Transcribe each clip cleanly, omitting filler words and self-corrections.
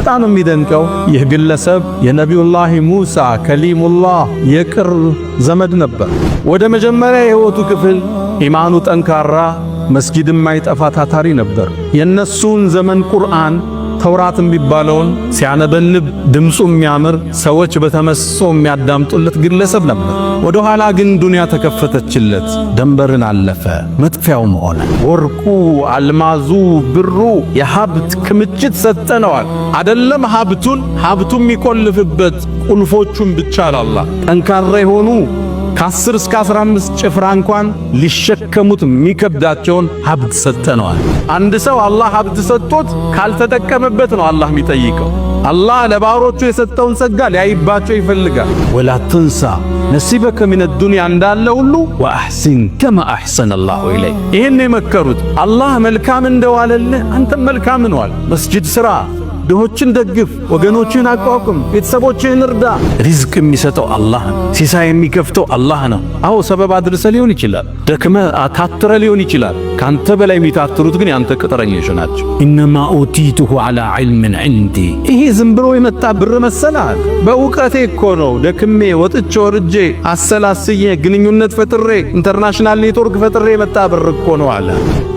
በጣም የሚደንቀው ይህ ግለሰብ የነቢዩላህ ሙሳ ከሊሙላህ የቅርብ ዘመድ ነበር። ወደ መጀመሪያ የህይወቱ ክፍል ኢማኑ ጠንካራ፣ መስጊድም ማይጠፋ ታታሪ ነበር። የነሱን ዘመን ቁርአን ተውራት የሚባለውን ሲያነበንብ ድምፁ የሚያምር ሰዎች በተመስጦ የሚያዳምጡለት ግለሰብ ነበር። ወደ ኋላ ግን ዱንያ ተከፈተችለት፣ ደንበርን አለፈ፣ መጥፊያውም ሆነ። ወርቁ፣ አልማዙ፣ ብሩ የሀብት ክምችት ሰጠነዋል። አይደለም ሀብቱ የሚቆልፍበት ቁልፎቹን ብቻ አላህ ጠንካራ የሆኑ ከ10 እስከ 15 ጭፍራ እንኳን ሊሸከሙት የሚከብዳቸውን ሀብት ሰጠነዋል። አንድ ሰው አላህ ሀብት ሰጥቶት ካልተጠቀመበት ነው አላህ የሚጠይቀው። አላህ ለባሮቹ የሰጠውን ጸጋ ሊያይባቸው ይፈልጋል። ወላ ትንሳ ነሲበከ ሚነ ዱንያ እንዳለ ሁሉ ወአሕሲን ከማ አሕሰነ አላሁ ኢለይክ። ይህን የመከሩት አላህ መልካም እንደዋለልህ አንተም መልካም ነዋል። መስጂድ ስራ፣ ድሆችን ደግፍ፣ ወገኖችን አቋቁም፣ ቤተሰቦችን እርዳ። ሪዝቅ የሚሰጠው አላህ ነው። ሲሳይ የሚከፍተው አላህ ነው። አዎ ሰበብ አድርሰ ሊሆን ይችላል፣ ደክመ አታትረ ሊሆን ይችላል። ካንተ በላይ የሚታትሩት ግን ያንተ ቅጥረኞች ናቸው። ኢነማ ኡቲቱሁ ዐላ ዒልምን ዒንዲ። ይሄ ዝም ብሎ የመጣ ብር መሰላል? በእውቀቴ እኮ ነው ደክሜ ወጥቼ ወርጄ አሰላስዬ ግንኙነት ፈጥሬ ኢንተርናሽናል ኔትወርክ ፈጥሬ የመጣ ብር እኮ ነው አለ።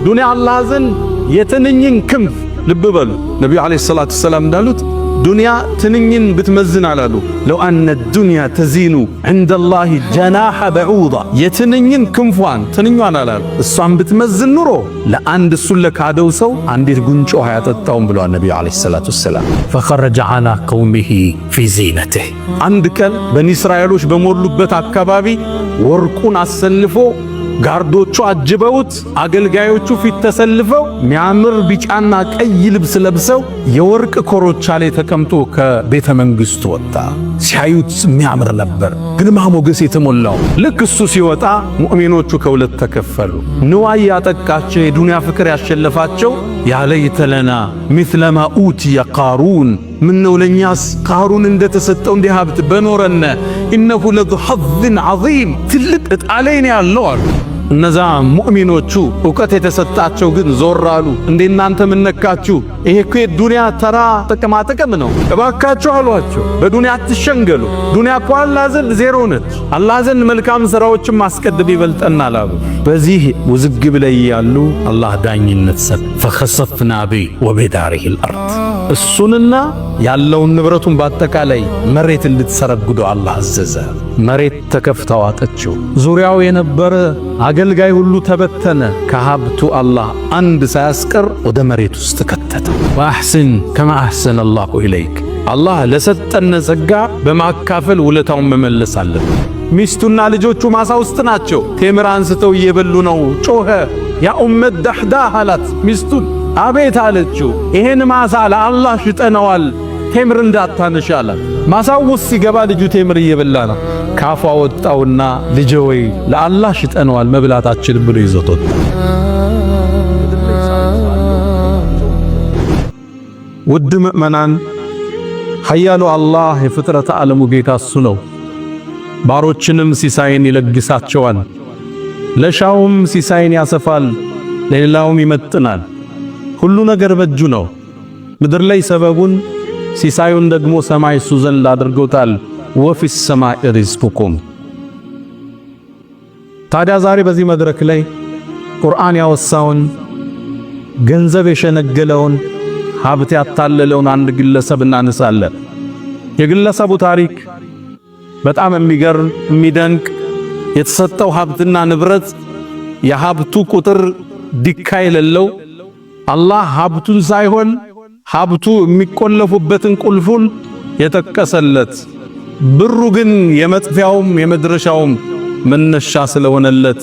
ዱንያ አላህ ዘንድ የትንኝን ክንፍ ልብ በሉ። ነቢዩ ዓለይሂ ሰላቱ ወሰላም እንዳሉት ዱንያ ትንኝን ብትመዝን አላሉ ለው አነ ዱንያ ተዚኑ ዐንደላሂ ጀናሐ በዑዳ። የትንኝን ክንፏን ትንኟን አላሉ እሷን ብትመዝን ኑሮ ለአንድ እሱን ለካደው ሰው አንዲት ጉንጮ ውሃ ያጠጣውም ብለዋል ነቢዩ ዓለይሂ ሰላቱ ወሰላም። ፈኸረጀ ዐላ ቀውሚሂ ፊ ዚነቲህ። አንድ ቀን በኒ እስራኤሎች በሞሉበት አካባቢ ወርቁን አሰልፎ ጋርዶቹ አጅበውት አገልጋዮቹ ፊት ተሰልፈው ሚያምር ቢጫና ቀይ ልብስ ለብሰው የወርቅ ኮሮቻ ላይ ተቀምጦ ከቤተ መንግስቱ ወጣ። ሲያዩት የሚያምር ነበር፣ ግርማ ሞገስ የተሞላው። ልክ እሱ ሲወጣ ሙእሚኖቹ ከሁለት ተከፈሉ። ንዋይ ያጠቃቸው የዱንያ ፍቅር ያሸለፋቸው ያ ለይተለና ሚስለማ ኡቲየ ቃሩን፣ ምነው ለኛስ ቃሩን እንደተሰጠው እንዲህ ሀብት በኖረነ፣ ኢነሁ ለዙ ሐዝን ዐዚም፣ ትልቅ ዕጣ ላይ ነው ያለው አሉ። እነዛ ሙእሚኖቹ ዕውቀት የተሰጣቸው ግን ዞር አሉ። እንዴ እናንተ ምን ነካችሁ? ይሄ እኮ የዱንያ ተራ ጥቅም ነው፣ እባካችሁ አሏቸው። በዱንያ አትሸንገሉ። ዱንያ እኮ አላህ ዘንድ ዜሮ ነች። አላህ ዘንድ መልካም ሥራዎችን ማስቀደም ይበልጠናል አሉ። በዚህ ውዝግብ ላይ ያሉ አላህ ዳኝነት ሰጥ። ፈኸሰፍና ቢ ወቢዳሪሂል አርድ፣ እሱንና ያለውን ንብረቱን በአጠቃላይ መሬት እንድትሰረግደው አላህ አዘዘ። መሬት ተከፍታ ዋጠችው። ዙሪያው የነበረ አገልጋይ ሁሉ ተበተነ። ከሀብቱ አላህ አንድ ሳያስቀር ወደ መሬት ውስጥ ከተተ። ወአሕሲን ከማ አሕሰነ አላሁ ኢለይክ። አላህ ለሰጠን ጸጋ በማካፈል ውለታውን መመለስ አለብን። ሚስቱና ልጆቹ ማሳ ውስጥ ናቸው። ቴምር አንስተው እየበሉ ነው። ጮኸ። ያ ኡመት ዳህዳህ አላት ሚስቱን። አቤት አለችው። ይሄን ማሳ ለአላህ ሽጠነዋል፣ ቴምር እንዳታነሽ አላት። ማሳው ውስጥ ሲገባ ልጁ ቴምር እየበላ ነው። ካፏ ወጣውና ልጄ ወይ ለአላህ ሽጠነዋል መብላታችን ብሎ ይዞት ወጣ። ውድ ምእመናን፣ ኃያሉ አላህ የፍጥረት ዓለሙ ጌታ እሱ ነው። ባሮችንም ሲሳይን ይለግሳቸዋል። ለሻውም ሲሳይን ያሰፋል፣ ለሌላውም ይመጥናል። ሁሉ ነገር በእጁ ነው። ምድር ላይ ሰበቡን ሲሳዩን ደግሞ ሰማይ እሱ ዘንድ አድርጎታል። ወፊ ሰማይ ሪዝቁኩም። ታዲያ ዛሬ በዚህ መድረክ ላይ ቁርአን ያወሳውን ገንዘብ የሸነገለውን ሀብት ያታለለውን አንድ ግለሰብ እናነሳለን። የግለሰቡ ታሪክ በጣም የሚገርም የሚደንቅ፣ የተሰጠው ሀብትና ንብረት የሀብቱ ቁጥር ዲካ የሌለው፣ አላህ ሀብቱን ሳይሆን ሀብቱ የሚቆለፉበትን ቁልፉን የጠቀሰለት፣ ብሩ ግን የመጥፊያውም የመድረሻውም መነሻ ስለሆነለት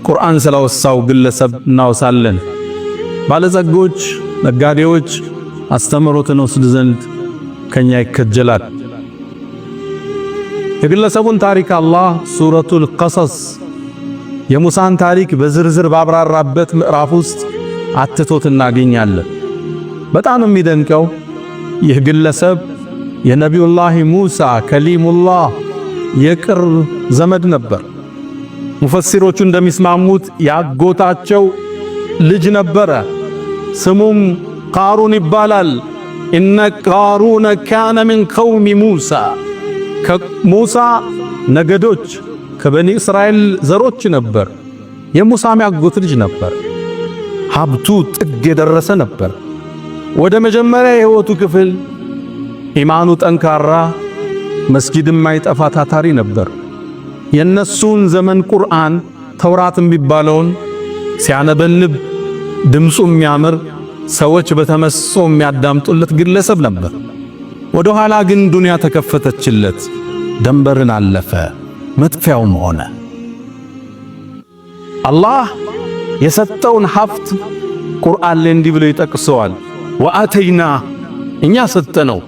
ቁርአን ስለወሳው ግለሰብ እናወሳለን። ባለጸጎች፣ ነጋዴዎች አስተምሮትን ወስድ ዘንድ ከኛ ይከጀላል። የግለሰቡን ታሪክ አላህ ሱረቱል ቀሰስ የሙሳን ታሪክ በዝርዝር ባብራራበት ምዕራፍ ውስጥ አትቶት እናገኛለን። በጣም የሚደንቀው ይህ ግለሰብ የነቢዩላህ ሙሳ ከሊሙላህ የቅርብ ዘመድ ነበር። ሙፈሲሮቹ እንደሚስማሙት ያጎታቸው ልጅ ነበረ። ስሙም ቃሩን ይባላል። ኢነ ቃሩነ ካነ ሚን ቀውሚ ሙሳ ከሙሳ ነገዶች ከበኒ እስራኤል ዘሮች ነበር። የሙሳ ያጎት ልጅ ነበር። ሀብቱ ጥግ የደረሰ ነበር። ወደ መጀመሪያ የህይወቱ ክፍል ኢማኑ ጠንካራ መስጊድ የማይጠፋ ታታሪ ነበር። የነሱን ዘመን ቁርአን ተውራት የሚባለውን ሲያነበንብ ድምፁ የሚያምር ሰዎች በተመስጦ የሚያዳምጡለት ግለሰብ ነበር። ወደ ኋላ ግን ዱንያ ተከፈተችለት፣ ደንበርን አለፈ፣ መጥፊያውም ሆነ። አላህ የሰጠውን ሀብት ቁርአን ላይ እንዲህ ብሎ ይጠቅሰዋል። ወአተይና እኛ ሰጠነው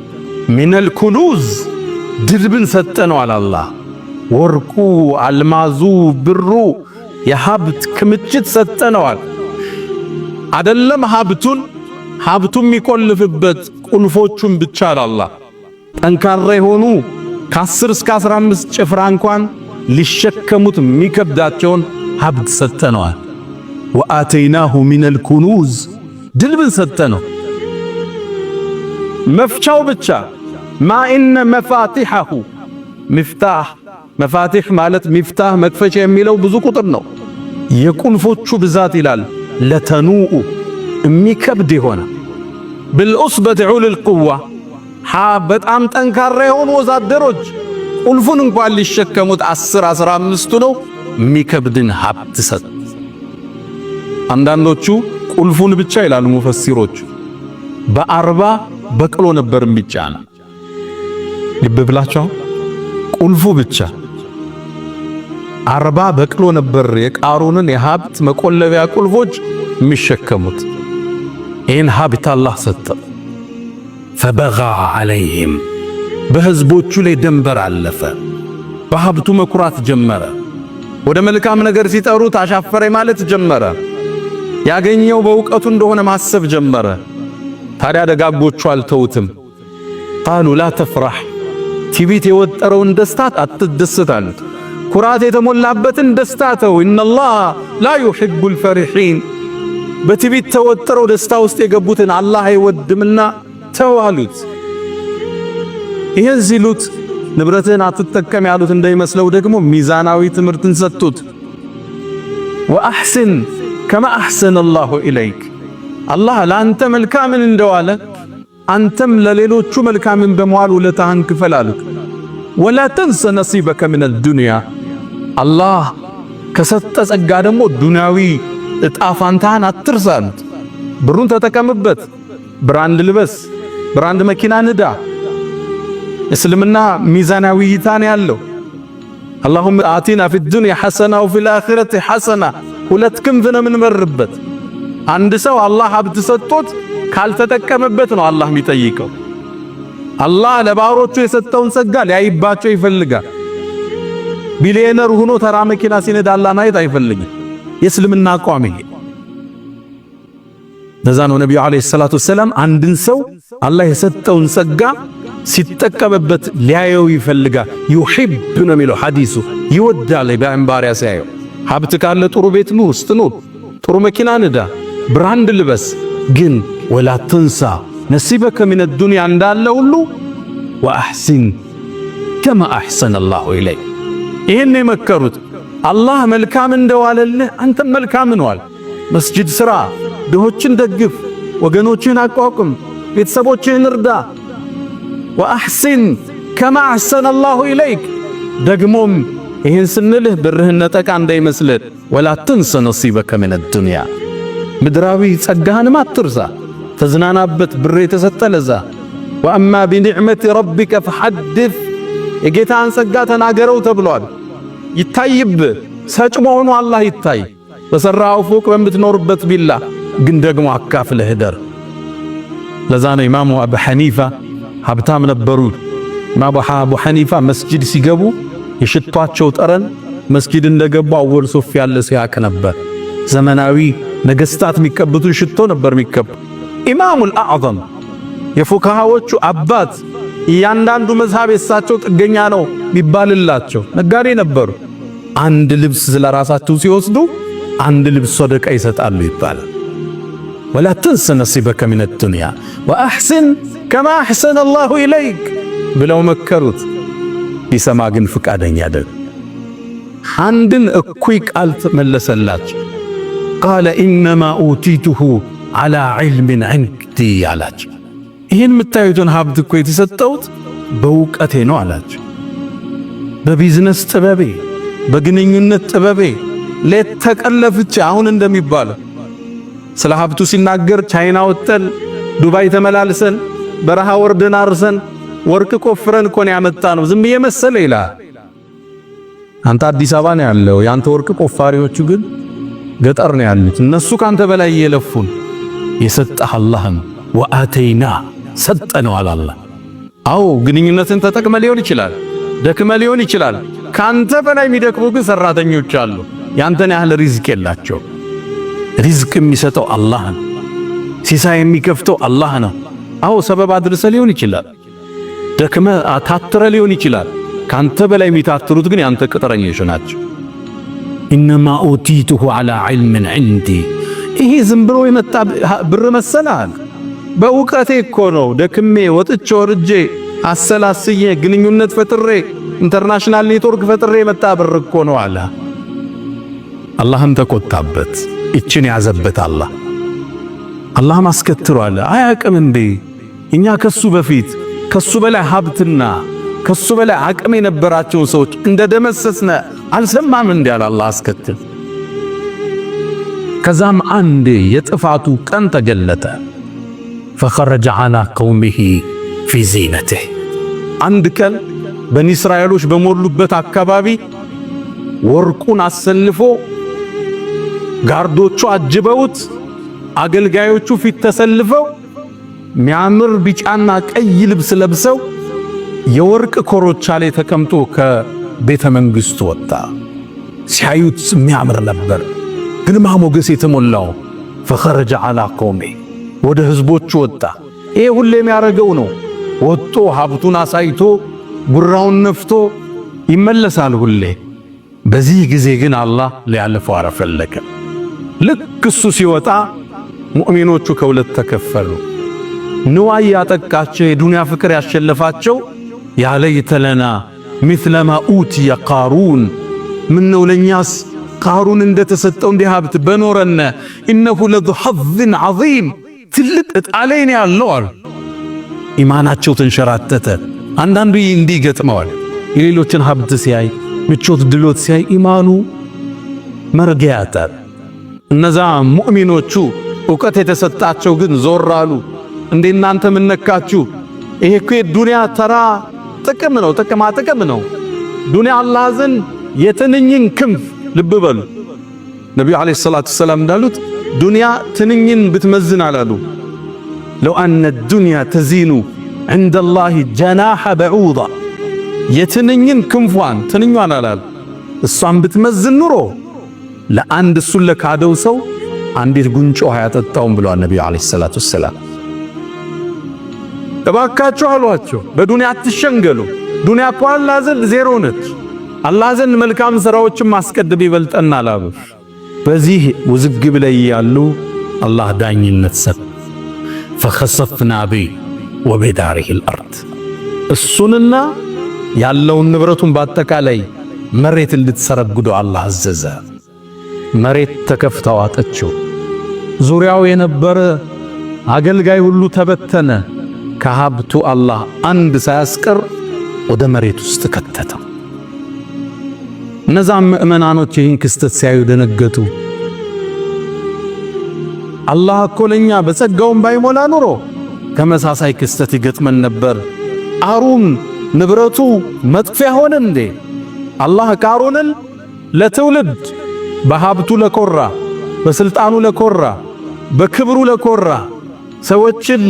ሚነል ኩኑዝ ድርብን ሰጠነው አለ አላህ። ወርቁ፣ አልማዙ፣ ብሩ የሀብት ክምችት ሰጠነዋል። አደለም ሀብቱ የሚቆልፍበት ቁልፎቹን ብቻ አላህ ጠንካራ የሆኑ ከ10 እስከ 15 ጭፍራ እንኳን ሊሸከሙት የሚከብዳቸውን ሀብት ሰጠነዋል። ወአተይናሁ ሚነል ኩኑዝ ድልብን ሰጠነው። መፍቻው ብቻ ማ ኢነ መፋቲሐሁ ሚፍታህ መፋቲህ ማለት ሚፍታህ መክፈቻ የሚለው ብዙ ቁጥር ነው። የቁልፎቹ ብዛት ይላል ለተኑኡ የሚከብድ የሆነ ብልዑስበት ዑሉል ቁዋ በጣም ጠንካራ የሆኑ ወዛደሮች ቁልፉን እንኳን ሊሸከሙት 10-15 ነው የሚከብድን ሀብት ሰጥ። አንዳንዶቹ ቁልፉን ብቻ ይላሉ ሙፈሲሮች በ40 በቅሎ ነበር የሚጫና። ልብ ብላችሁ ቁልፉ ብቻ 40 በቅሎ ነበር የቃሩንን የሀብት መቆለቢያ ቁልፎች የሚሸከሙት። ይህን ሀብት አላህ ሰጠ። ፈበጋ ዐለይሂም በህዝቦቹ ላይ ደንበር አለፈ። በሀብቱ መኩራት ጀመረ። ወደ መልካም ነገር ሲጠሩት አሻፈረኝ ማለት ጀመረ። ያገኘው በእውቀቱ እንደሆነ ማሰብ ጀመረ። ታዲያ ደጋጎቹ አልተውትም። ቃሉ ላ ተፍራህ ትዕቢት የወጠረውን ደስታ አትደሰት አሉት። ኩራት የተሞላበትን ደስታ ተው። ኢነላህ ላ ዩሂቡል ፈሪሒን በትዕቢት ተወጥረው ደስታ ውስጥ የገቡትን አላህ አይወድምና ተው አሉት። ይህን ሲሉት ንብረትህን አትጠቀም ያሉት እንዳይመስለው ደግሞ ሚዛናዊ ትምህርትን ሰጡት። ወአሕስን ከማ አሕሰነ አላሁ ኢለይክ አላህ ለአንተ መልካምን እንደዋለ አንተም ለሌሎቹ መልካምን በመዋል ውለታህን ክፈል አሉት። ወላ ተንሰ ነሲበከ ሚነል ዱንያ አላህ ከሰጠ ጸጋ ደግሞ ዱንያዊ እጣ ፋንታህን አትርሳ አሉት። ብሩን ተጠቀምበት፣ ብራንድ ልበስ፣ ብራንድ መኪና ንዳ። እስልምና ሚዛናዊ እይታን ያለው አላሁመ አቲና ፊ ዱንያ ሐሰና ወፊል አኺረቲ ሐሰና ሁለት ክንፍ ነው የምንመርበት። አንድ ሰው አላህ ሀብት ሰጥቶት ካልተጠቀመበት ነው አላህ የሚጠይቀው። አላህ ለባሮቹ የሰጠውን ጸጋ ሊያይባቸው ይፈልጋል። ቢሊየነር ሆኖ ተራ መኪና ሲነዳ አላህ ማየት አይፈልግም። የእስልምና አቋም ይሄ። ለዛ ነው ነብዩ አለይሂ ሰላቱ ወሰላም አንድን ሰው አላህ የሰጠውን ጸጋ ሲጠቀምበት ሊያየው ይፈልጋል። ዩሂብ ነው የሚለው ሐዲሱ። ይወዳል በእንባሪያ ሲያየው። ሀብት ካለ ጥሩ ቤት ውስጥ ኑር፣ ጥሩ መኪና ንዳ፣ ብራንድ ልበስ። ግን ወላ ተንሳ ነሲበከ ሚነ ዱንያ እንዳለ ሁሉ ወአሕሲን ከማ አሕሰነ አላሁ ኢለይክ። ይህን የመከሩት አላህ መልካም እንደዋለልህ አንተም መልካም ነዋል። መስጂድ ስራ፣ ድሆችን ደግፍ፣ ወገኖችን አቋቁም፣ ቤተሰቦችን እርዳ። ወአሕሲን ከማ አሕሰነ አላሁ ኢለይክ። ደግሞም ይህን ስንልህ ብርህን ነጠቃ እንዳይመስልህ። ወላ ተንሰ ነሲበከ ሚነ ዱንያ ምድራዊ ጸጋህንም አትርሳ። ተዝናናበት፣ ብር የተሰጠ ለዛ። ወአማ ቢኒዕመቲ ረቢከ ፈሐድፍ የጌታን ጸጋ ተናገረው ተብሏል። ይታይብህ፣ ሰጭ መሆኑ አላህ ይታይ። በሰራው ፎቅ በምትኖርበት ቢላ ግን ደግሞ አካፍለህ ደር። ለዛ ነው ኢማሙ አቡ ሐኒፋ ሀብታም ነበሩ። ኢማሙ አቡ ሐኒፋ መስጂድ ሲገቡ የሽቷቸው ጠረን መስጊድ እንደገቡ አወል ሶፍ ያለ ሲያክ ነበር። ዘመናዊ ነገስታት የሚቀበቱን ሽቶ ነበር የሚቀበ። ኢማሙል አዕዘም የፉካሃዎቹ አባት እያንዳንዱ መዝሃብ የሳቸው ጥገኛ ነው የሚባልላቸው ነጋዴ ነበሩ። አንድ ልብስ ስለራሳቸው ሲወስዱ አንድ ልብስ ሰደቃ ይሰጣሉ ይባላል። ወላ ተንሰ ነሲበከ ሚነ ዱንያ ወአሕስን ከማ አሕሰነ አላሁ ኢለይክ ብለው መከሩት። ሊሰማ ግን ፍቃደኛ አይደለም። አንድን እኩይ ቃል መለሰላቸው። ቃለ ኢነማ ኡቲቱሁ ዐላ ዒልሚን ዒንዲ አላቸው። ይህን የምታዩትን ሀብት እኮ የተሰጠሁት በእውቀቴ ነው አላቸው። በቢዝነስ ጥበቤ፣ በግንኙነት ጥበቤ ሌት ተቀለፍቼ አሁን እንደሚባለው ስለ ሀብቱ ሲናገር ቻይና ወጥተን ዱባይ ተመላልሰን በረሃ ወርደን አርሰን ወርቅ ቆፍረን እኮ ነው ያመጣነው ዝም ብዬ መሰለ ይላል። አንተ አዲስ አበባ ነው ያለው፣ ያንተ ወርቅ ቆፋሪዎቹ ግን ገጠር ነው ያሉት። እነሱ ካንተ በላይ እየለፉን የሰጠህ አላህም ወአተይና ሰጠነው አላህ። አዎ ግንኙነትን ተጠቅመ ሊሆን ይችላል፣ ደክመ ሊሆን ይችላል። ካንተ በላይ የሚደክሙ ግን ሰራተኞች አሉ፣ ያንተን ያህል ሪዝቅ የላቸው። ሪዝቅ የሚሰጠው አላህ ነው፣ ሲሳይ የሚከፍተው አላህ ነው። አዎ ሰበብ አድርሰ ሊሆን ይችላል፣ ደክመ አታትረ ሊሆን ይችላል። ካንተ በላይ የሚታትሩት ግን ያንተ ቅጥረኞች ናቸው። ኢነማ ኡቲቱሁ ዐላ ዒልሚን ዒንዲ። ይሄ ዝም ብሎ የመጣ ብር መሰላል? በእውቀቴ እኮ ነው ደክሜ ወጥቼ ወርጄ አሰላስዬ ግንኙነት ፈጥሬ ኢንተርናሽናል ኔትወርክ ፈጥሬ የመጣ ብር እኮ ነው አለ። አላህም ተቆጣበት። እችን ያዘበት አላህም አስከትሯል። አያቅም እንዴ እኛ ከሱ በፊት ከሱ በላይ ሀብትና ከሱ በላይ አቅም የነበራቸውን ሰዎች እንደደመሰስነ አልሰማም እንዴ አለ አላህ አስከትል። ከዛም አንዴ የጥፋቱ ቀን ተገለጠ። ፈኸረጀ ዐላ ቀውሚሂ ፊ ዚነቲህ። አንድ ቀን በኒ እስራኤሎች በሞሉበት አካባቢ ወርቁን አሰልፎ ጋርዶቹ አጅበውት አገልጋዮቹ ፊት ተሰልፈው ሚያምር ቢጫና ቀይ ልብስ ለብሰው የወርቅ ኮሮቻ ላይ ተቀምጦ ከቤተ መንግሥቱ ወጣ። ሲያዩት የሚያምር ነበር፣ ግርማ ሞገስ የተሞላው። ፈኸረጀ ዐላ ቀውሚሂ ወደ ህዝቦቹ ወጣ። ይሄ ሁሌ የሚያረገው ነው። ወጥቶ ሀብቱን አሳይቶ ጉራውን ነፍቶ ይመለሳል ሁሌ። በዚህ ጊዜ ግን አላህ ሊያልፈው አረፈለከ። ልክ እሱ ሲወጣ ሙእሚኖቹ ከሁለት ተከፈሉ። ንዋይ ያጠቃቸው የዱንያ ፍቅር ያሸለፋቸው ያ ለይተለና ሚስለማ ኡቲየ ቃሩን፣ ምነው ለኛስ ቃሩን እንደተሰጠው እንዲህ ሀብት በኖረነ፣ ኢነሁ ለዙ ሐዝን ዐዚም፣ ትልቅ ዕጣ ላይ ነው ያለው አሉ። ኢማናቸው ተንሸራተተ። አንዳንዱ እንዲህ ይገጥመዋል። የሌሎችን ሀብት ሲያይ ምቾት ድሎት ሲያይ ኢማኑ መርጊያ ያጣል። እነዛ ሙእሚኖቹ ዕውቀት የተሰጣቸው ግን ዞር አሉ። እንዴ እናንተ ምን ነካችሁ? ይሄ እኮ ዱንያ ተራ ጥቅም ነው፣ ጥቅም ነው። ዱንያ አላህ ዘንድ የትንኝን ክንፍ ልብ በሉ። ነቢዩ ዓለይሂ ሰላቱ ወሰላም እንዳሉት ዱንያ ትንኝን ብትመዝን አላሉ ለው አነ ዱንያ ተዚኑ ዐንደላሂ ጀናሐ በዑዳ፣ የትንኝን ክንፏን ትንኟን አላሉ እሷን ብትመዝን ኑሮ ለአንድ እሱን ለካደው ሰው አንዲት ጉንጮ ውሃ ያጠጣውም ብለዋል ነቢዩ ዓለይሂ ሰላቱ ወሰላም። እባካችሁ አሏቸው በዱንያ አትሸንገሉ። ዱንያ እኮ አላህ ዘንድ ዜሮ ነች። አላህ ዘንድ መልካም ሥራዎችን ማስቀደም ይበልጠናል አሉ። በዚህ ውዝግብ ላይ ያሉ አላህ ዳኝነት ሰጥ። ፈኸሰፍና ቢ ወቢዳሪሂ አልአርድ፣ እሱንና ያለውን ንብረቱን በአጠቃላይ መሬት እንድትሰረግዶ አላህ አዘዘ። መሬት ተከፍታ ዋጠችው። ዙሪያው የነበረ አገልጋይ ሁሉ ተበተነ። ከሀብቱ አላህ አንድ ሳያስቀር ወደ መሬት ውስጥ ከተተው። እነዛም ምእመናኖች ይህን ክስተት ሲያዩ ደነገጡ። አላህ እኮ ለኛ በጸጋውን ባይሞላ ኑሮ ተመሳሳይ ክስተት ይገጥመን ነበር። ቃሩን ንብረቱ መጥፊያ ሆነ እንዴ? አላህ ቃሩንን ለትውልድ በሀብቱ ለኮራ፣ በስልጣኑ ለኮራ፣ በክብሩ ለኮራ፣ ሰዎችን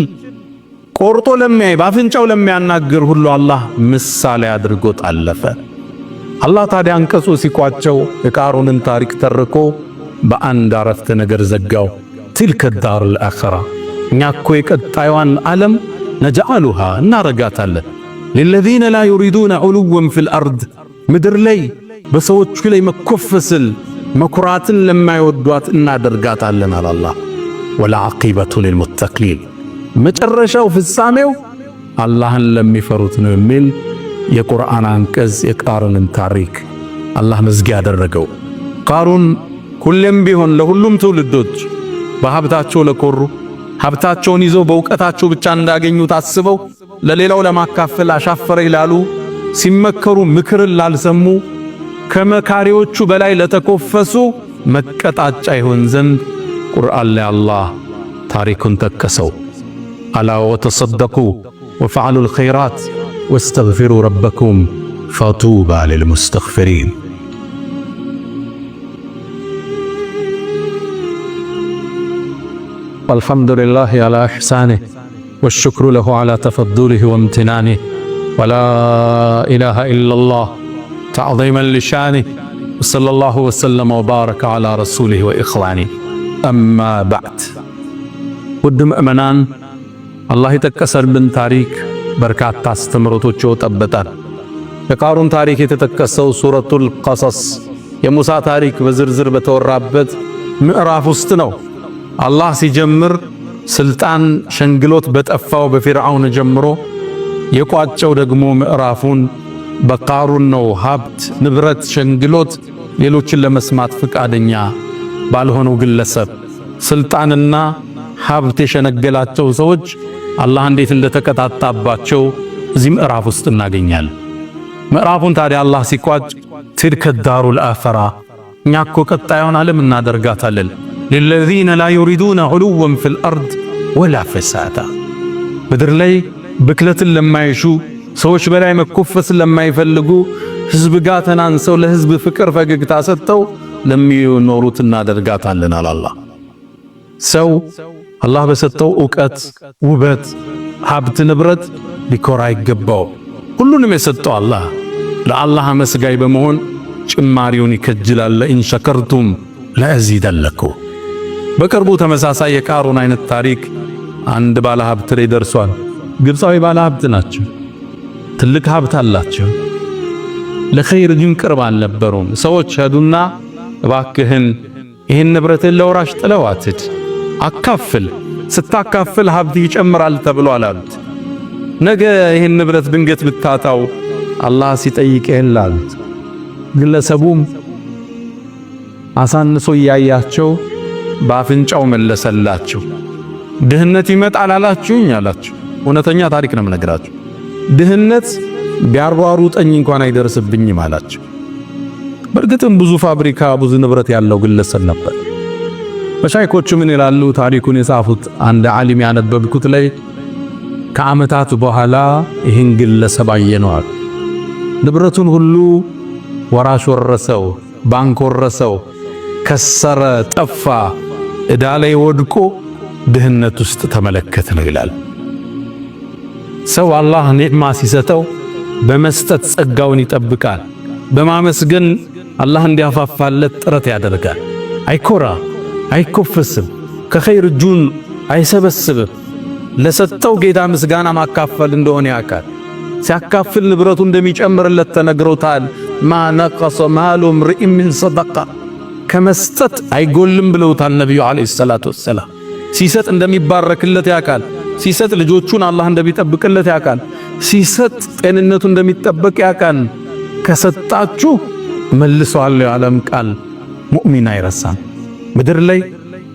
ቆርጦ ለሚያይ ባፍንጫው ለሚያናግር ሁሉ አላህ ምሳሌ አድርጎ ጣለፈ። አላህ ታዲያ አንቀጹ ሲቋጨው የቃሩንን ታሪክ ተርኮ በአንድ አረፍተ ነገር ዘጋው። ትልከ ዳሩል አኺራ፣ እኛ እኮ የቀጣዩን ዓለም ነጅዐሉሃ እናረጋታለን ሊለዚነ ላ ዩሪዱነ ዑሉወን ፊል አርድ፣ ምድር ላይ በሰዎቹ ላይ መኮፈስል መኩራትን ለማይወዷት እናደርጋታለን አላህ። ወልዓቂበቱ ሊልሙተቂን መጨረሻው ፍጻሜው አላህን ለሚፈሩት ነው የሚል የቁርአን አንቀጽ የቃሩንን ታሪክ አላህ መዝጊያ ያደረገው። ቃሩን ሁሌም ቢሆን ለሁሉም ትውልዶች በሀብታቸው ለኮሩ ሀብታቸውን ይዘው በእውቀታቸው ብቻ እንዳገኙ ታስበው ለሌላው ለማካፈል አሻፈረ ይላሉ ሲመከሩ ምክርን ላልሰሙ ከመካሪዎቹ በላይ ለተኮፈሱ መቀጣጫ ይሆን ዘንድ ቁርአን ላይ አላህ ታሪኩን ጠቀሰው። አላ ወተሰደቁ ወፈዐሉ ልኸይራት ወስተግፊሩ ረበኩም ፈጡባ ሊልሙስተግፊሪን። አልሐምዱሊላህ ዐላ ኢሕሳኒህ ወሽክሩ ለሁ ዐላ ተፈዱሊህ ወምትናኒህ ወላ ኢላሃ ኢለላህ ተዕዚመን ሊሻኒህ ወሰለላሁ ወሰለመ ወባረከ ዐላ ረሱሊህ ወኢኽዋኒህ። አማ በዕድ ውድ ምእመናን አላህ የጠቀሰልን ታሪክ በርካታ አስተምሮቶች ይወጣበታል። የቃሩን ታሪክ የተጠቀሰው ሱረቱል ቀሰስ የሙሳ ታሪክ በዝርዝር በተወራበት ምዕራፍ ውስጥ ነው። አላህ ሲጀምር ስልጣን ሸንግሎት በጠፋው በፊርዓውን ጀምሮ የቋጨው ደግሞ ምዕራፉን በቃሩን ነው። ሀብት ንብረት ሸንግሎት ሌሎችን ለመስማት ፍቃደኛ ባልሆነው ግለሰብ ስልጣንና ሀብት የሸነገላቸው ሰዎች አላህ እንዴት እንደተቀጣጣባቸው እዚህ ምዕራፍ ውስጥ እናገኛለን። ምዕራፉን ታዲያ አላህ ሲቋጭ ትልከ ዳሩል አኺራ እኛ እኮ ቀጣዩን ዓለም እናደርጋታለን ለለዚነ ላ ዩሪዱነ ዑሉወን ፊል አርድ ወላ ፈሳዳ ምድር ላይ ብክለትን ለማይሹ ሰዎች በላይ መኮፈስን ለማይፈልጉ ህዝብ ጋር ተናንሰው ለህዝብ ፍቅር ፈገግታ ሰጥተው ለሚኖሩት እናደርጋታለን አላህ። ሰው አላህ በሰጠው ዕውቀት፣ ውበት፣ ሀብት፣ ንብረት ሊኮራ ይገባው። ሁሉንም የሰጠው አላህ ለአላህ መስጋይ በመሆን ጭማሪውን ይከጅላል። ለኢን ሸከርቱም ለአዚደለኩም። በቅርቡ ተመሳሳይ የቃሩን አይነት ታሪክ አንድ ባለ ሀብት ላይ ደርሷል። ግብፃዊ ባለ ሀብት ናቸው። ትልቅ ሀብት አላቸው። ለኸይር ግን ቅርብ አልነበሩም። ሰዎች ሄዱና እባክህን ይህን ንብረትን ለወራሽ ጥለው አትድ፣ አካፍል፣ ስታካፍል ሀብት ይጨምራል ተብሏል አሉት። ነገ ይህን ንብረት ድንገት ብታጣው አላህ ሲጠይቅህን አሉት። ግለሰቡም አሳንሶ እያያቸው በአፍንጫው መለሰላቸው። ድህነት ይመጣል አላችሁኝ አላቸው። እውነተኛ ታሪክ ነው የምነግራችሁ። ድህነት ቢያሯሩጠኝ እንኳን አይደርስብኝም አላቸው። በእርግጥም ብዙ ፋብሪካ ብዙ ንብረት ያለው ግለሰብ ነበር። መሻይኮቹ ምን ይላሉ? ታሪኩን የጻፉት አንድ ዓሊም ያነበብኩት ላይ ከዓመታት በኋላ ይህን ግለሰብ አየነዋል። ንብረቱን ሁሉ ወራሽ ወረሰው፣ ባንክ ወረሰው፣ ከሰረ፣ ጠፋ፣ ዕዳ ላይ ወድቆ ድህነት ውስጥ ተመለከተ ነው ይላል። ሰው አላህ ኒዕማ ሲሰጠው በመስጠት ጸጋውን ይጠብቃል። በማመስገን አላህ እንዲያፋፋለት ጥረት ያደርጋል። አይኮራ፣ አይኮፈስም፣ ከኸይር እጁን አይሰበስብም። ለሰጠው ጌታ ምስጋና ማካፈል እንደሆነ ያውቃል። ሲያካፍል ንብረቱ እንደሚጨምርለት ተነግሮታል። ማ ነቀሰ ማሉ ምርኢን ሚን ሰደቃ፣ ከመስጠት አይጎልም ብለውታል ነቢዩ ዓለይሂ ሰላቱ ወሰላም። ሲሰጥ እንደሚባረክለት ያውቃል። ሲሰጥ ልጆቹን አላህ እንደሚጠብቅለት ያውቃል። ሲሰጥ ጤንነቱ እንደሚጠበቅ ያውቃል። ከሰጣችሁ መልሰዋለሁ የዓለም ቃል ሙእሚን አይረሳም። ምድር ላይ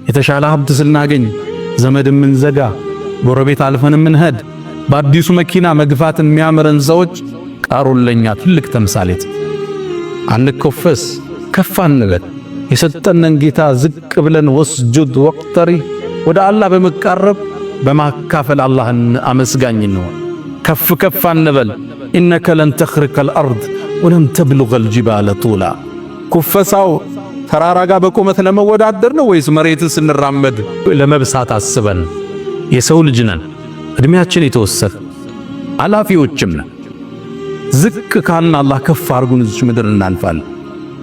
የተሻለ ሀብት ስናገኝ ዘመድ ምንዘጋ፣ ጎረቤት አልፈን ምንሄድ፣ በአዲሱ መኪና መግፋት የሚያምረን ሰዎች ቃሩን ለኛ ትልቅ ተምሳሌት። አንኮፈስ፣ ከፍ አንበል። የሰጠነን ጌታ ዝቅ ብለን ወስጁድ ወቅተሪ ወደ አላህ በመቃረብ በማካፈል አላህን አመስጋኝ ነው። ከፍ ከፍ አንበል። ኢነከ ለን ተኽሪቀል አርድ ወለም ተብሉገል ጅባለ ጡላ። ኩፈሳው ተራራ ጋር በቁመት ለመወዳደር ነው ወይስ መሬትን ስንራመድ ለመብሳት አስበን? የሰው ልጅ ነን፣ እድሜያችን የተወሰነ አላፊዎችም ነን። ዝቅ ካልን አላህ ከፍ አርጉን እዚህ ምድር እናልፋለን።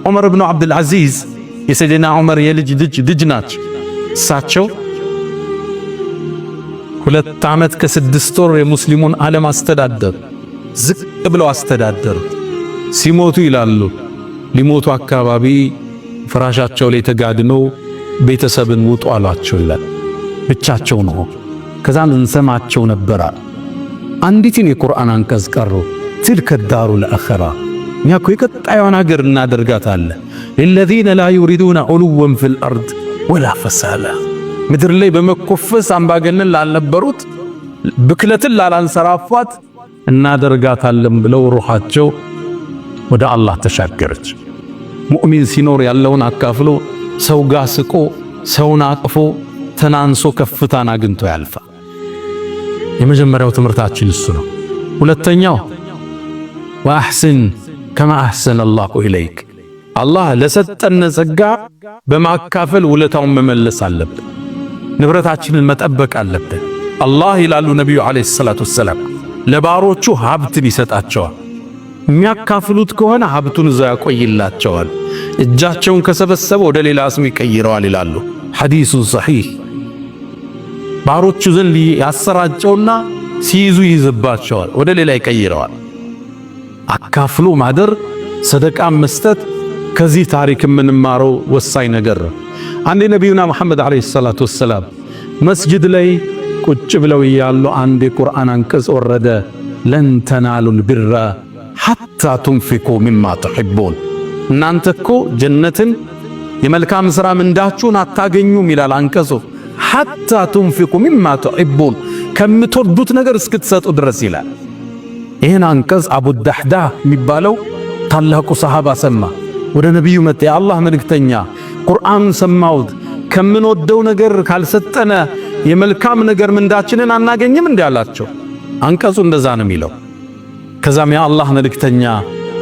ዑመር ኢብኑ አብዱል አዚዝ የሰይድና ዑመር የልጅ ልጅ ናቸው። እሳቸው 2 ዓመት ከ6 ወር የሙስሊሙን ዓለም አስተዳደሩ። ዝቅ ብለው አስተዳደሩ። ሲሞቱ ይላሉ ሊሞቱ አካባቢ ፍራሻቸው ላይ ተጋድነው ቤተሰብን ውጡ አሏቸው ይላል። ብቻቸውን ሆኑ። ከዛም እንሰማቸው ነበር። አንዲትን የቁርአን አንቀጽ ቀሩ። ትልከ ዳሩል አኺራ እኛ እኮ የቀጣዩን ሀገር እናደርጋታለን። ለለዚነ ላ ዩሪዱነ ዑሉወን ፊል አርድ ወላ ፈሳዳ ምድር ላይ በመኮፈስ አምባገነን ላልነበሩት ብክለትን ላላንሰራፏት እናደርጋታለን ብለው ሩሃቸው ወደ አላህ ተሻገረች። ሙእሚን ሲኖር ያለውን አካፍሎ ሰው ጋር ስቆ ሰውን አቅፎ ተናንሶ ከፍታን አግኝቶ ያልፋል። የመጀመሪያው ትምህርታችን እሱ ነው። ሁለተኛው ወአሕስን ከማ አሕሰነ አላሁ ኢለይክ አላህ ለሰጠን ጸጋ በማካፈል ውለታውን መመለስ አለብን። ንብረታችንን መጠበቅ አለብን። አላህ ይላሉ ነቢዩ ዓለይሂ ሰላቱ ወሰላም ለባሮቹ ሀብትን ይሰጣቸዋል። የሚያካፍሉት ከሆነ ሀብቱን እዛ ያቆይላቸዋል። እጃቸውን ከሰበሰበ ወደ ሌላ ስም ይቀይረዋል ይላሉ። ሐዲሱ ሰሒህ። ባሮቹ ዘንድ ያሰራጨውና ሲይዙ ይይዝባቸዋል፣ ወደ ሌላ ይቀይረዋል። አካፍሎ ማደር፣ ሰደቃም መስጠት ከዚህ ታሪክ የምንማረው ወሳኝ ነገር ነው። አንዴ ነቢዩና መሐመድ ዓለይሂ ሰላቱ ወሰላም መስጂድ ላይ ቁጭ ብለው እያሉ አንድ የቁርአን አንቀጽ ወረደ። ለን ተናሉል ቢራ ሐታ ቱንፊቁ ሚማ ትሕቡን እናንተ እኮ ጀነትን የመልካም ሥራ ምንዳችሁን አታገኙም ይላል አንቀጹ። ሐታ ቱንፊቁ ሚማ ትሕቡን ከምትወዱት ነገር እስክትሰጡ ድረስ ይላል። ይህን አንቀጽ አቡ ዳህዳህ የሚባለው ታላቁ ሰሃባ ሰማ። ወደ ነቢዩ መጣ። የአላህ መልእክተኛ ቁርአን ሰማሁት፣ ከምንወደው ነገር ካልሰጠነ የመልካም ነገር ምንዳችንን አናገኝም እንዲህ አላቸው። አንቀጹ እንደዛ ነው የሚለው። ከዛም የአላህ መልእክተኛ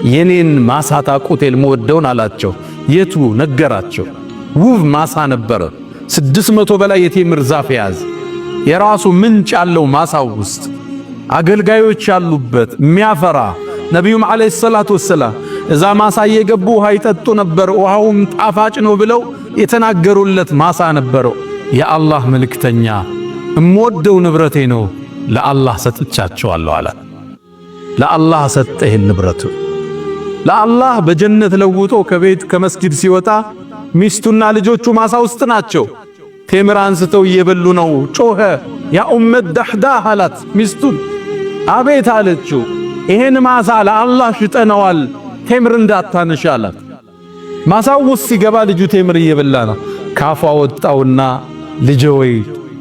የኔን ማሳ ታውቁት የምወደውን አላቸው። የቱ ነገራቸው። ውብ ማሳ ነበረ። 600 በላይ የቴምር ዛፍ የያዘ የራሱ ምንጭ ያለው ማሳው ውስጥ አገልጋዮች ያሉበት የሚያፈራ ነቢዩም ዓለይሂ ሰላቱ ወሰላም እዛ ማሳ እየገቡ ውሃ ይጠጡ ነበር። ውሃውም ጣፋጭ ነው ብለው የተናገሩለት ማሳ ነበረው። የአላህ መልእክተኛ እምወደው ንብረቴ ነው ለአላህ ሰጥቻቸዋለሁ አለ። ለአላህ ሰጠ። ይህን ንብረቱ ለአላህ በጀነት ለውጦ ከቤት ከመስጊድ ሲወጣ ሚስቱና ልጆቹ ማሳ ውስጥ ናቸው። ቴምር አንስተው እየበሉ ነው። ጮኸ። ያ ኡመት ዳህዳህ አላት ሚስቱን። አቤት አለችው። ይሄን ማሳ ለአላህ ሽጠነዋል፣ ቴምር እንዳታነሽ አላት። ማሳው ውስጥ ሲገባ ልጁ ቴምር እየበላ ነው። ካፏ ወጣውና ልጄ ወይ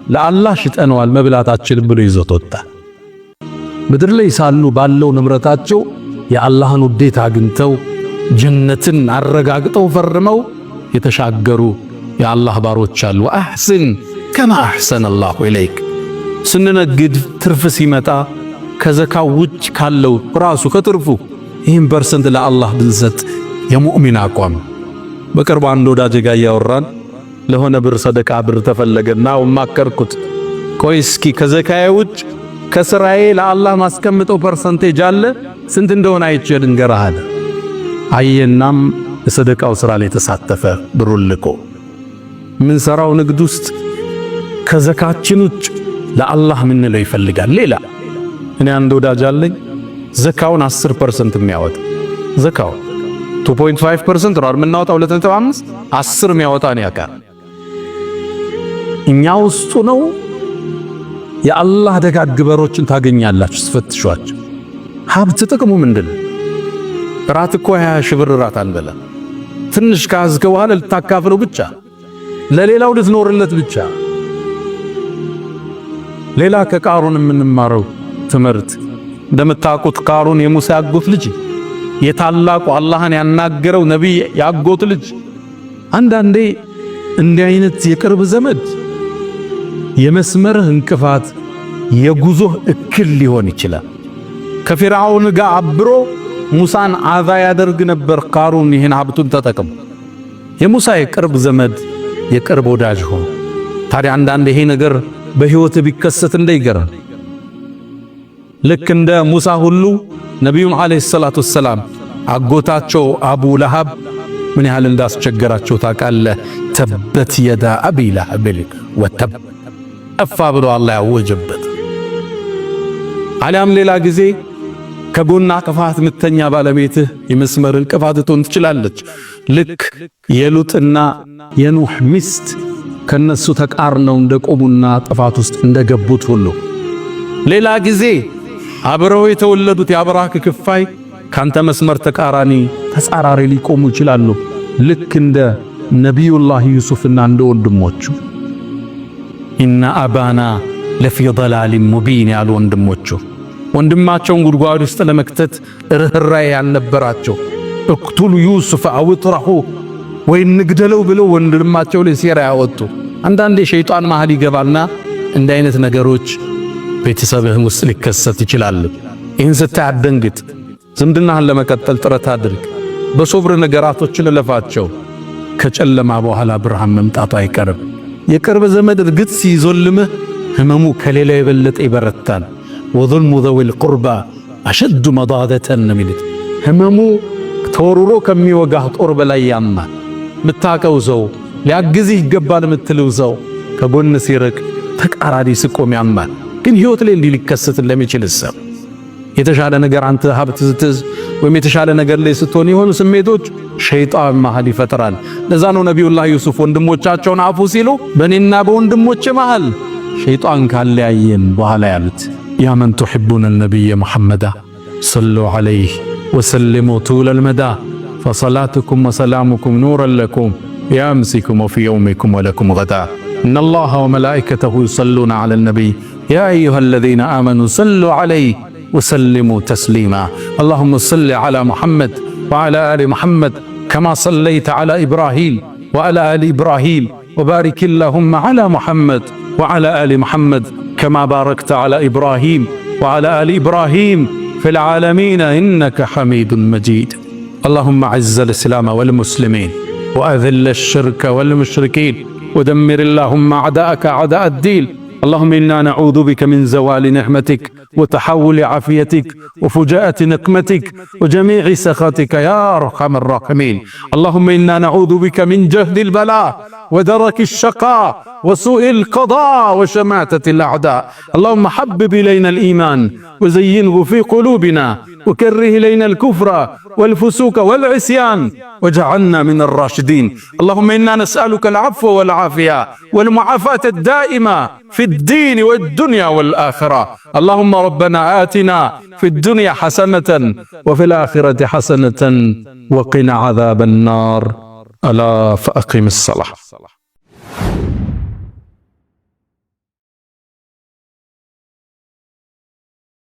ለአላህ ሽጠነዋል መብላታችን ብሎ ይዞት ወጣ። ምድር ላይ ሳሉ ባለው ንብረታቸው የአላህን ውዴታ አግኝተው ጀነትን አረጋግጠው ፈርመው የተሻገሩ የአላህ ባሮች አሉ። ወአሕስን ከማ አሕሰነ አላሁ ኢለይክ ስንነግድ ትርፍ ሲመጣ ከዘካው ውጭ ካለው ራሱ ከትርፉ ይህን ፐርሰንት ለአላህ ብንሰጥ የሙእሚን አቋም። በቅርብ አንድ ወዳጄ ጋር እያወራን ለሆነ ብር ሰደቃ ብር ተፈለገና ወማከርኩት። ቆይ እስኪ ከዘካዬ ውጭ ከስራዬ ለአላህ ማስቀምጠው ፐርሰንቴጅ አለ ስንት እንደሆነ አይቼ ልንገርህ አለ። አየናም የሰደቃው ስራ ላይ ተሳተፈ። ብሩን ልኮ ምን ሰራው ንግድ ውስጥ ከዘካችን ውጭ ለአላህ ምን ነው ይፈልጋል ሌላ። እኔ አንድ ወዳጅ አለኝ ዘካውን 10% የሚያወጣ ዘካው 2.5% ነው የምናወጣው 2.5 10 የሚያወጣ ነው ያቃር እኛ ውስጡ ነው። የአላህ ደጋግ በሮችን ታገኛላችሁ ስፈትሿቸው። ሀብት ጥቅሙ ምንድነው? ራት እኮ 20 ሺህ ብር ራት አንበላ። ትንሽ ካዝከ በኋላ ልታካፍለው ብቻ ለሌላው ልትኖርለት ብቻ። ሌላ ከቃሩን የምንማረው ትምህርት እንደምታውቁት ቃሩን የሙሳ ያጎት ልጅ የታላቁ አላህን ያናገረው ነብይ ያጎት ልጅ። አንዳንዴ እንዲህ አይነት የቅርብ ዘመድ የመስመርህ እንቅፋት የጉዞህ እክል ሊሆን ይችላል። ከፊርዓውን ጋር አብሮ ሙሳን አዛ ያደርግ ነበር ቃሩን። ይህን ሀብቱን ተጠቅሞ የሙሳ የቅርብ ዘመድ የቅርብ ወዳጅ ሆኖ ታዲያ አንዳንዴ ይሄ ነገር በህይወት ቢከሰት እንደይገርም ልክ እንደ ሙሳ ሁሉ ነቢዩም ዓለይሂ ሰላቱ ወሰላም አጎታቸው አቡ ለሃብ ምን ያህል እንዳስቸገራቸው ታውቃለህ? ተበት የዳ አቢ ለሃብ ወተብ አፋ ብሎ አላህ ያወጀበት። አሊያም ሌላ ጊዜ ከጎና ቅፋት ምተኛ ባለቤትህ የመስመር እንቅፋት ትሆን ትችላለች። ልክ የሉጥና የኑህ ሚስት ከነሱ ተቃርነው እንደቆሙና ጥፋት ውስጥ እንደገቡት ሁሉ ሌላ ጊዜ አብረው የተወለዱት የአብራክ ክፋይ ካንተ መስመር ተጻራሪ ሊቆሙ ይችላሉ። ልክ እንደ ነቢዩላህ ዩሱፍና እንደ ወንድሞቹ ኢነ አባና ለፊ ضلال ሙቢን ያሉ ወንድማቸውን ጉድጓድ ውስጥ ለመክተት ርህራሄ ያልነበራቸው እቅቱሉ ዩሱፍ አው ጥራሁ ወይ ንግደለው ብለው ወንድማቸው ላይ ሴራ ያወጡ። አንዳንዴ ሸይጣን መሃል ይገባልና እንደ አይነት ነገሮች ቤተሰብህም ውስጥ ሊከሰት ይችላል። ይህን ስታይ አትደንግጥ። ዝምድናህን ለመቀጠል ጥረት አድርግ። በሶብር ነገራቶችን ለፋቸው። ከጨለማ በኋላ ብርሃን መምጣቱ አይቀርም። የቅርብ ዘመድ እርግጥ ሲዞልምህ ህመሙ ከሌላ የበለጠ ይበረታል። ወظልሙ ዘዊል ቁርባ አሸዱ መዳደተን ሚልት ህመሙ ተወርሮ ከሚወጋህ ጦር በላይ ያማል። ምታቀው ሰው ሊያግዝህ ይገባል ምትለው ሰው ከጎን ሲርቅ ተቃራኒ ስቆም ያማል። ግን ህይወት ላይ ሊከሰት እንደሚችል ሰብ የተሻለ ነገር አንተ ሀብት ስትዝ ወይም የተሻለ ነገር ላይ ስትሆን የሆኑ ስሜቶች ሸይጣን መሃል ይፈጥራል። ለዛ ነው ነቢዩላህ ዩሱፍ ወንድሞቻቸውን አፉ ሲሉ በእኔና በወንድሞቼ መሃል ሸይጣን ካለያየን በኋላ ያሉት ያ መን ትሕቡነ ነቢየ ሙሐመዳ ሰሉ ዐለይሂ ወሰሊሙ ጡለል መዳ ፈሰላቱኩም ወሰላሙኩም ኑረን ለኩም ቢአምሲኩም ወፊ የውሚኩም ወለኩም ገዳ ኢነላሃ ወመላኢከተሁ ዩሰሉነ ዐለን ነቢይ ያ አዩሀለዚነ አመኑ ሰሉ ዐለይሂ وسلموا تسليما اللهم صل على محمد وعلى آل محمد كما صليت على إبراهيم وعلى آل إبراهيم وبارك اللهم على محمد وعلى آل محمد كما باركت على إبراهيم وعلى آل إبراهيم في العالمين إنك حميد مجيد اللهم أعز الإسلام والمسلمين وأذل الشرك والمشركين ودمر اللهم أعداءك أعداء الدين اللهم إنا نعوذ بك من زوال نعمتك وتحول عافيتك وفجاءة نقمتك وجميع سخطك يا أرحم الراحمين اللهم إنا نعوذ بك من جهد البلاء ودرك الشقاء وسوء القضاء وشماتة الأعداء اللهم حبب إلينا الإيمان وزينه في قلوبنا وكره إلينا الكفر والفسوق والعصيان وجعلنا من الراشدين اللهم إنا نسألك العفو والعافية والمعافاة الدائمة في الدين والدنيا والآخرة اللهم ربنا آتنا في الدنيا حسنة وفي الآخرة حسنة وقنا عذاب النار ألا فأقم الصلاة